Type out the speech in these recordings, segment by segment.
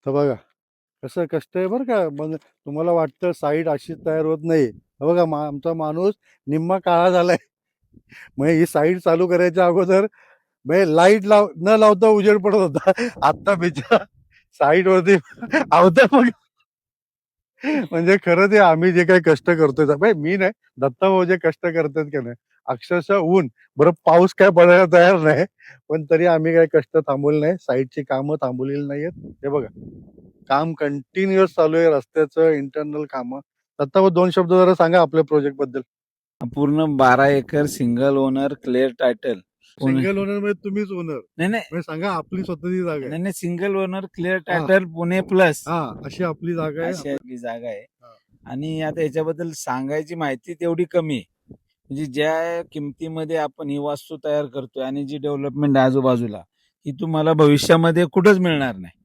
तर बघा कसं कष्ट आहे बरं का. मग तुम्हाला वाटतं साईट अशी तयार होत नाही. हे बघा आमचा माणूस निम्मा काळा झालाय. मग ही साईट चालू करायच्या अगोदर म्हणजे लाईट न लावता उजेड पडत होता. आत्ता बिचारा साईट वरती आवता मग. म्हणजे खरं ते आम्ही जे काही कष्ट करतोय मी नाही, दत्ता भाऊ जे कष्ट करतात की नाही, अक्षरशः ऊन बरं पाऊस काय पडायला तयार नाही, पण तरी आम्ही काही कष्ट थांबवले नाही, साईटची कामं थांबवलेली नाहीयेत. हे बघा काम कंटिन्युअस चालू आहे, रस्त्याचं इंटरनल कामं. दत्ता भाऊ 2 शब्द जरा सांगा आपल्या प्रोजेक्ट बद्दल. पूर्ण 12 acre single owner clear title Pune. Single owner मध्ये तुम्हीच ओनर नाही नाही म्हणजे सांगा, आपली स्वतःची जागा आहे. नाही नाही सिंगल ओनर क्लिअर हा टायटल पुणे प्लस हा अशी आपली जागा आहे. अशी आपली जागा आहे. हा. आणि आता याच्याबद्दल सांगायची माहिती तेवढी कमी आहे. म्हणजे ज्या किमतीमध्ये आपण ही वास्तू तयार करतोय आणि जी डेव्हलपमेंट आजूबाजूला ही तुम्हाला भविष्यामध्ये कुठंच मिळणार नाही.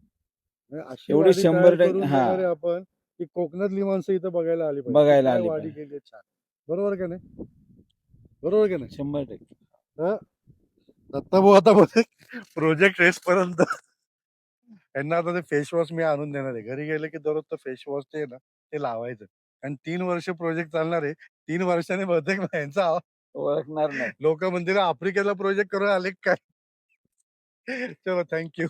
म्हणजे अशी एवढी वाडी तयार 100% करून हा देणारे आपण, की कोकणातली माणसं इथं बघायला आली पाहिजे, की बघायला काय आली वाडी पाहिजे. केली छान. बरोबर का नाही? बरोबर का नाही? 100%. तर दत्ताभाऊ आता बोलते प्रोजेक्ट रेस पर्यंत यांना आता ते फेस वॉश मी आणून देणार आहे. घरी गेले की दररोज फेस वॉश ते ना ते लावायचं. आणि 3 वर्ष प्रोजेक्ट चालणार आहे. 3 वर्षाने बहुतेक यांचा ओळखणार नाही. लोक म्हणतील आफ्रिकेला प्रोजेक्ट करून आले काय. चलो थँक्यू.